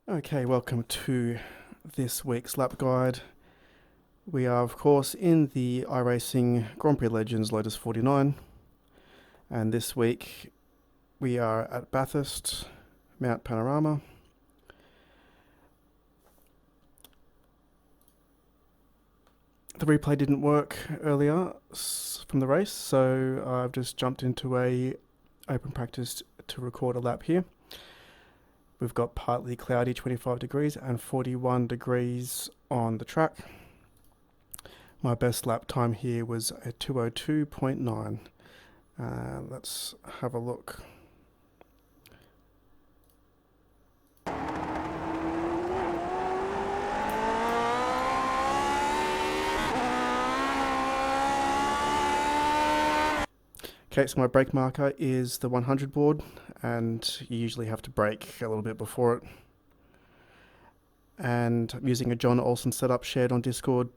Okay, welcome to this week's lap guide. We are, of course, in the iRacing Grand Prix Legends Lotus 49, and this week we are at Bathurst, Mount Panorama. The replay didn't work earlier from the race, so I've just jumped into a open practice to record a lap here. We've got partly cloudy, 25 degrees, and 41 degrees on the track. My best lap time here was a 2:02.9. Let's have a look. Okay, so my brake marker is the 100 board, and you usually have to brake a little bit before it. And I'm using a John Olsen setup shared on Discord.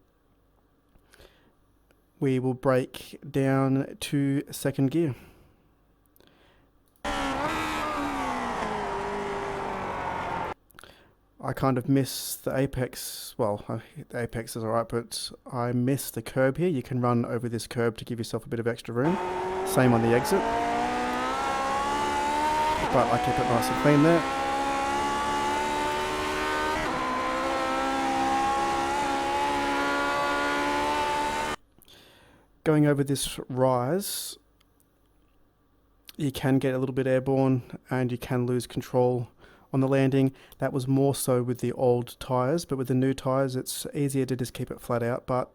We will brake down to second gear. I kind of miss the apex. Well, the apex is alright, but I miss the curb here. You can run over this curb to give yourself a bit of extra room. Same on the exit. But I keep it nice and clean there. Going over this rise, you can get a little bit airborne and you can lose control on the landing. That was more so with the old tyres, but with the new tyres it's easier to just keep it flat out. But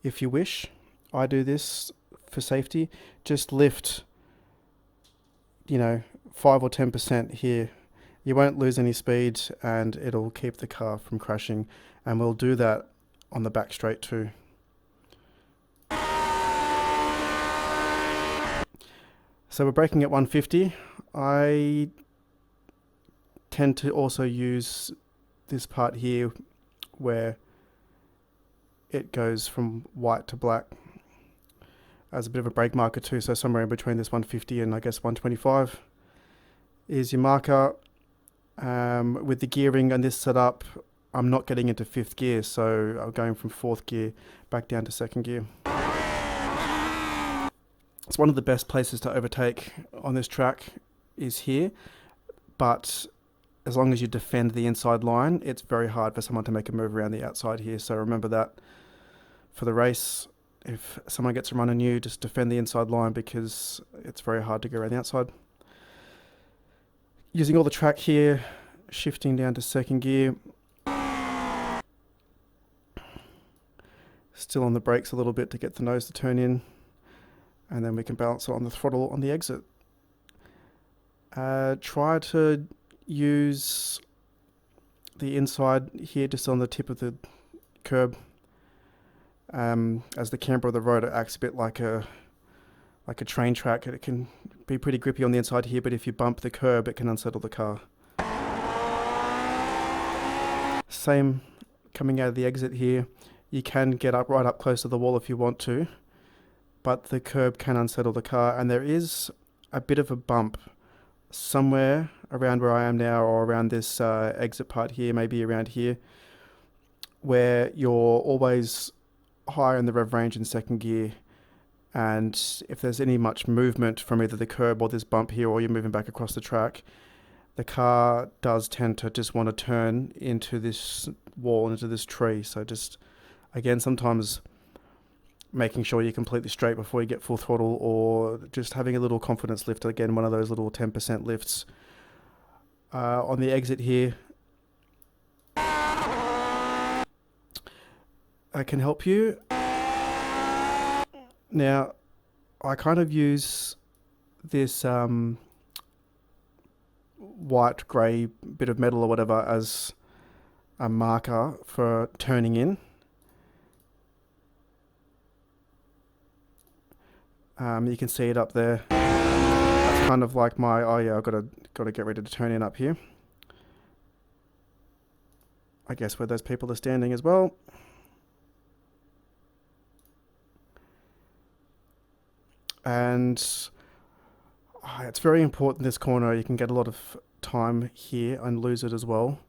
if you wish, I do this for safety, just lift 5 or 10% here. You won't lose any speed and it'll keep the car from crashing, and we'll do that on the back straight too. So we're braking at 150. I tend to also use this part here where it goes from white to black as a bit of a brake marker too, so somewhere in between this 150 and I guess 125 is your marker. With the gearing and this setup, I'm not getting into fifth gear, so I'm going from fourth gear back down to second gear. It's one of the best places to overtake on this track is here, but as long as you defend the inside line, it's very hard for someone to make a move around the outside here, so remember that for the race. If someone gets a run on you, just defend the inside line because it's very hard to go around the outside. Using all the track here, shifting down to second gear. Still on the brakes a little bit to get the nose to turn in. And then we can balance it on the throttle on the exit. Try to use the inside here just on the tip of the curb. As the camber of the road, it acts a bit like a train track. It can be pretty grippy on the inside here, but if you bump the curb, it can unsettle the car. Same coming out of the exit here. You can get right up close to the wall if you want to, but the curb can unsettle the car, and there is a bit of a bump somewhere around where I am now, or around this exit part here, maybe around here, where you're always higher in the rev range in second gear, and if there's any much movement from either the curb or this bump here, or you're moving back across the track, the car does tend to just want to turn into this wall, into this tree. So just, again, sometimes making sure you're completely straight before you get full throttle, or just having a little confidence lift, again, one of those little 10% lifts. On the exit here, I can help you. Now, I kind of use this white, grey bit of metal or whatever as a marker for turning in. You can see it up there. That's kind of like my, I've got to get ready to turn in up here. I guess where those people are standing as well. And it's very important this corner. You can get a lot of time here and lose it as well.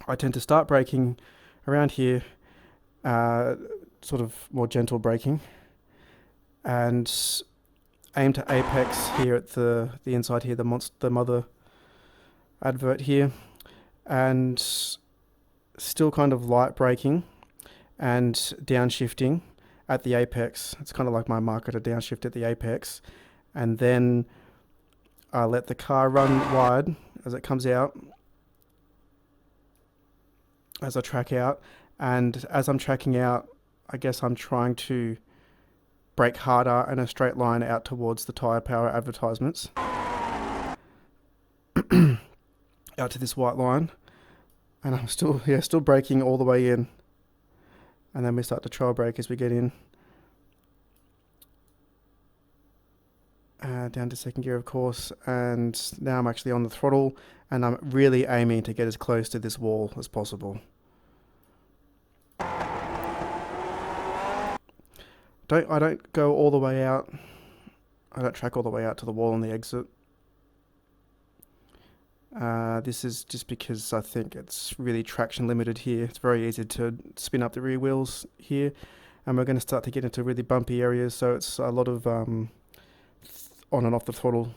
I tend to start braking around here, sort of more gentle braking, and aim to apex here at the inside here, the mother advert here, and still kind of light braking and downshifting at the apex. It's kind of like my marker to downshift at the apex, and then I let the car run wide as it comes out, as I track out, and as I'm tracking out, I guess I'm trying to brake harder in a straight line out towards the tyre power advertisements, out to this white line, and I'm still braking all the way in, and then we start to trail brake as we get in, down to second gear of course, and now I'm actually on the throttle, and I'm really aiming to get as close to this wall as possible. I don't go all the way out. I don't track all the way out to the wall on the exit. This is just because I think it's really traction limited here. It's very easy to spin up the rear wheels here, and we're going to start to get into really bumpy areas, so it's a lot of on and off the throttle.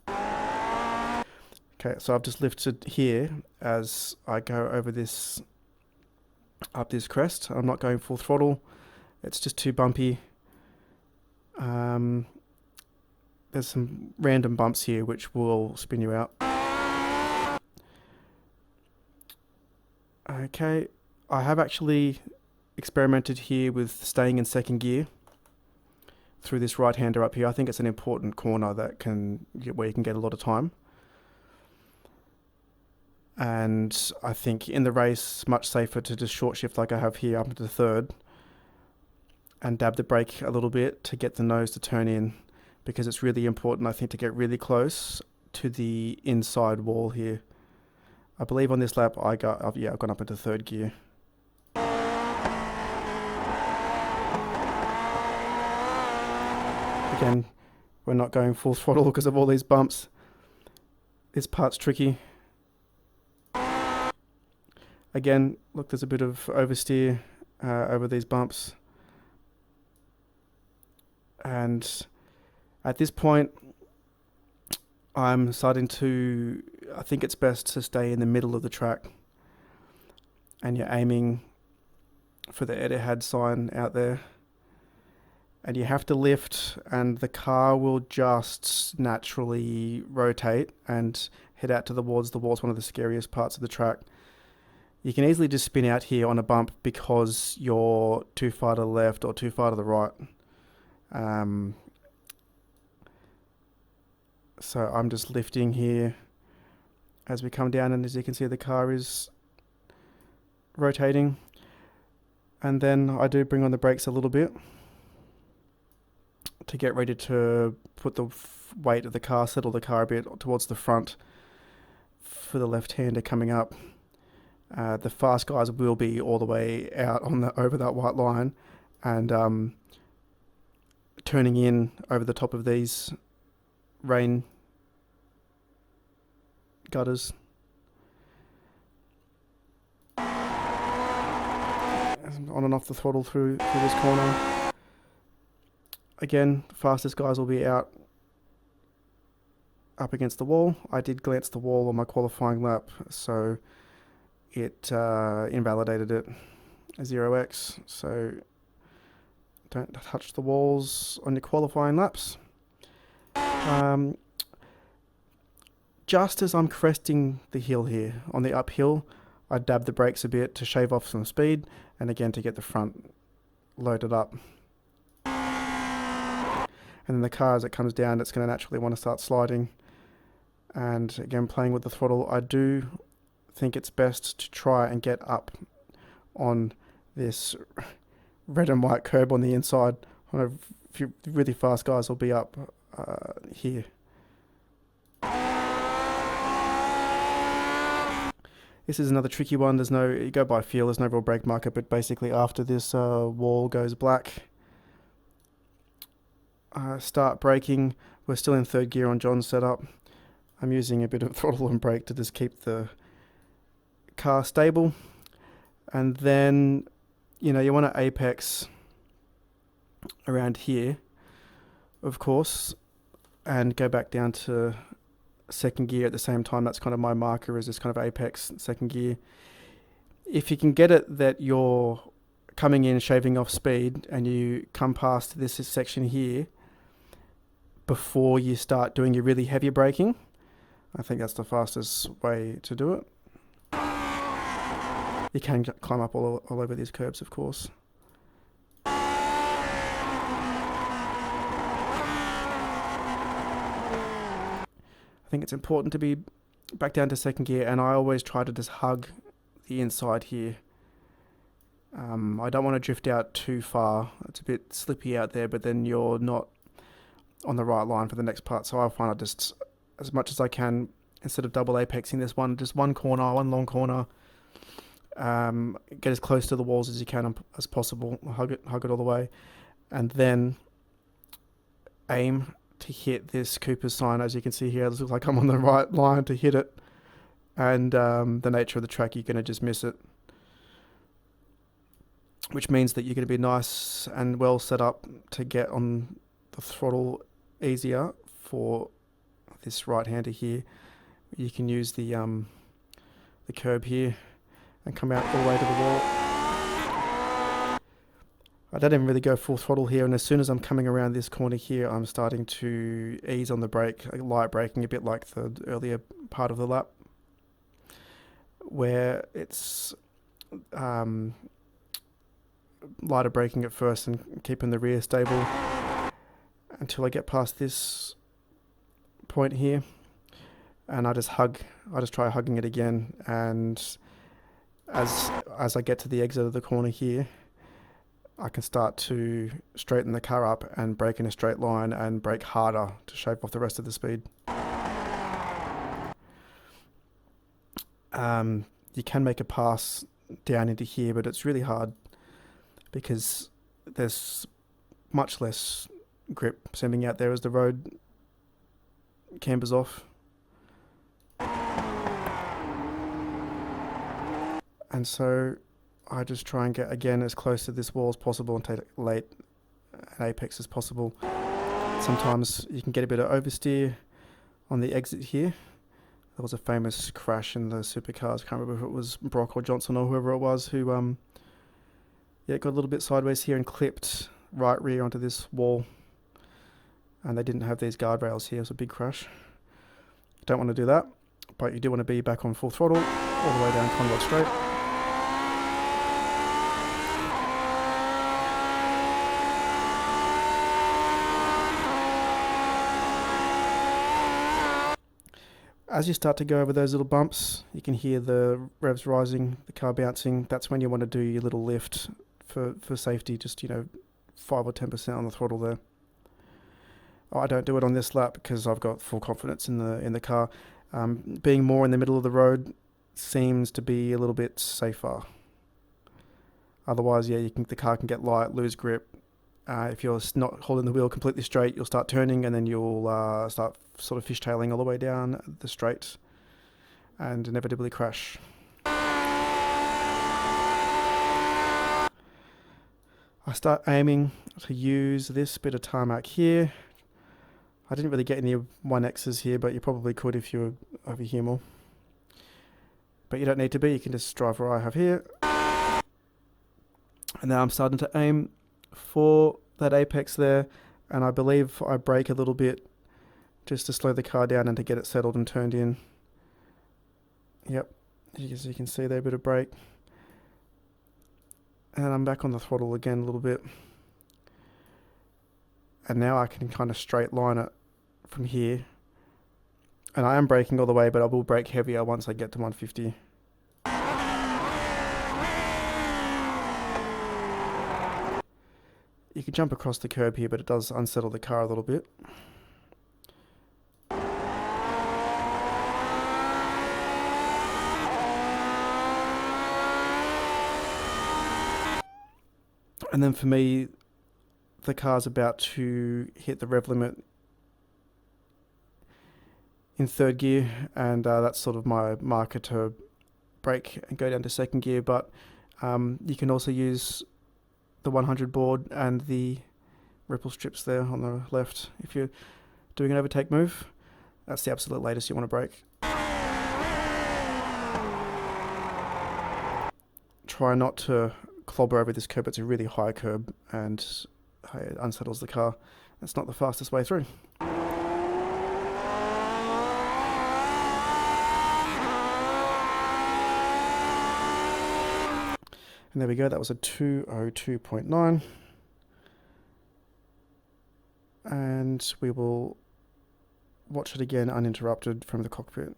Okay, so I've just lifted here as I go over this, up this crest. I'm not going full throttle. It's just too bumpy. There's some random bumps here which will spin you out. Okay, I have actually experimented here with staying in second gear through this right-hander up here. I think it's an important corner where you can get a lot of time. And I think in the race, much safer to just short shift like I have here up into third and dab the brake a little bit to get the nose to turn in, because it's really important, I think, to get really close to the inside wall here. I believe on this lap I've gone up into third gear. Again, we're not going full throttle because of all these bumps. This part's tricky. Again, look, there's a bit of oversteer over these bumps. And at this point, I'm starting to, I think it's best to stay in the middle of the track. And you're aiming for the Etihad sign out there. And you have to lift, and the car will just naturally rotate and head out towards the wall. It's one of the scariest parts of the track. You can easily just spin out here on a bump because you're too far to the left or too far to the right. So I'm just lifting here as we come down, and as you can see, the car is rotating. And then I do bring on the brakes a little bit to get ready to put the weight of the car, settle the car a bit towards the front for the left-hander coming up. The fast guys will be all the way out over that white line, and turning in over the top of these rain gutters. On and off the throttle through this corner. Again, the fastest guys will be out up against the wall. I did glance the wall on my qualifying lap, so it invalidated it, 0x. So don't touch the walls on your qualifying laps. Just as I'm cresting the hill here, on the uphill, I dab the brakes a bit to shave off some speed, and again to get the front loaded up. And then the car, as it comes down, it's going to naturally want to start sliding. And again, playing with the throttle, I do think it's best to try and get up on this red and white curb on the inside. A few really fast guys will be up here. This is another tricky one. You go by feel, there's no real brake marker, but basically after this wall goes black, start braking. We're still in third gear on John's setup. I'm using a bit of throttle and brake to just keep the car stable, and then you want to apex around here, of course, and go back down to second gear at the same time. That's kind of my marker, is this kind of apex second gear. If you can get it that you're coming in, shaving off speed, and you come past this section here before you start doing your really heavy braking, I think that's the fastest way to do it. You can climb up all over these curbs, of course. I think it's important to be back down to second gear, and I always try to just hug the inside here. I don't want to drift out too far. It's a bit slippy out there, but then you're not on the right line for the next part. So I find I just, as much as I can, instead of double apexing this one, just one long corner, get as close to the walls as you can as possible, hug it all the way, and then aim to hit this Cooper's sign. As you can see here, it looks like I'm on the right line to hit it, and the nature of the track, you're going to just miss it, which means that you're going to be nice and well set up to get on the throttle easier for this right-hander here. You can use the curb here and come out all the way to the wall. I don't even really go full throttle here, and as soon as I'm coming around this corner here, I'm starting to ease on the brake, light braking, a bit like the earlier part of the lap, where it's lighter braking at first and keeping the rear stable until I get past this point here, and I just try hugging it again, and as I get to the exit of the corner here, I can start to straighten the car up and brake in a straight line and brake harder to shave off the rest of the speed. You can make a pass down into here, but it's really hard because there's much less grip sending out there as the road cambers off. And so I just try and get, again, as close to this wall as possible and take late an apex as possible. Sometimes you can get a bit of oversteer on the exit here. There was a famous crash in the supercars. I can't remember if it was Brock or Johnson or whoever it was who got a little bit sideways here and clipped right rear onto this wall. And they didn't have these guardrails here. It was a big crash. Don't want to do that, but you do want to be back on full throttle all the way down Conrod Straight. As you start to go over those little bumps, you can hear the revs rising, the car bouncing. That's when you want to do your little lift for safety, just 5 or 10% on the throttle there. I don't do it on this lap because I've got full confidence in the car. Being more in the middle of the road seems to be a little bit safer. Otherwise, the car can get light, lose grip. If you're not holding the wheel completely straight, you'll start turning, and then you'll start sort of fishtailing all the way down the straight and inevitably crash. I start aiming to use this bit of tarmac here. I didn't really get any 1Xs here, but you probably could if you were over here more. But you don't need to be, you can just drive where I have here. And now I'm starting to aim for that apex there, and I believe I brake a little bit just to slow the car down and to get it settled and turned in. Yep, as you can see there, a bit of brake. And I'm back on the throttle again a little bit. And now I can kind of straight line it from here. And I am braking all the way, but I will brake heavier once I get to 150. You can jump across the curb here, but it does unsettle the car a little bit. And then for me, the car's about to hit the rev limit in third gear, and that's sort of my marker to brake and go down to second gear, but you can also use the 100 board and the ripple strips there on the left. If you're doing an overtake move, that's the absolute latest you want to brake. Try not to clobber over this curb. It's a really high curb and it unsettles the car. That's not the fastest way through. And there we go, that was a 202.9. And we will watch it again uninterrupted from the cockpit.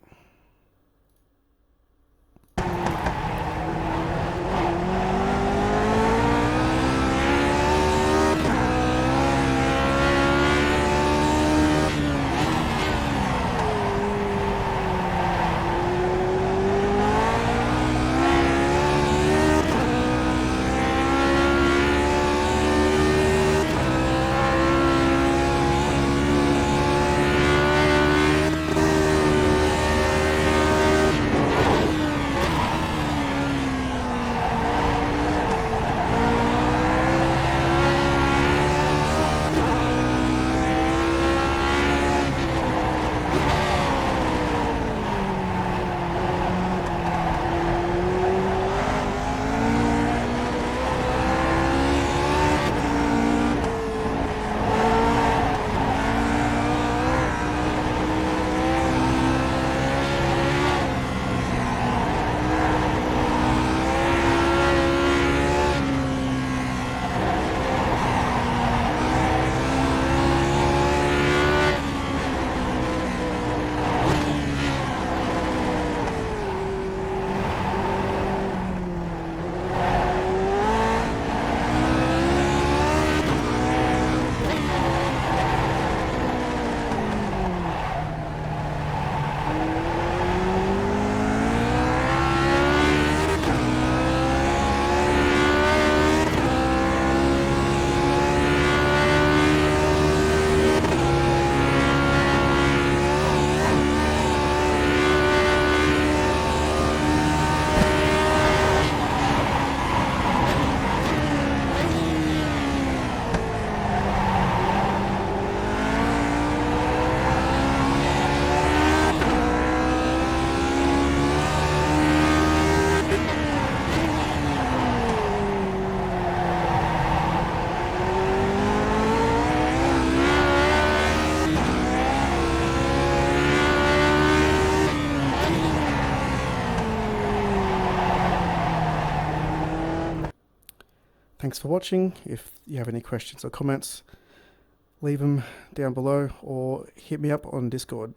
Thanks for watching. If you have any questions or comments, leave them down below or hit me up on Discord.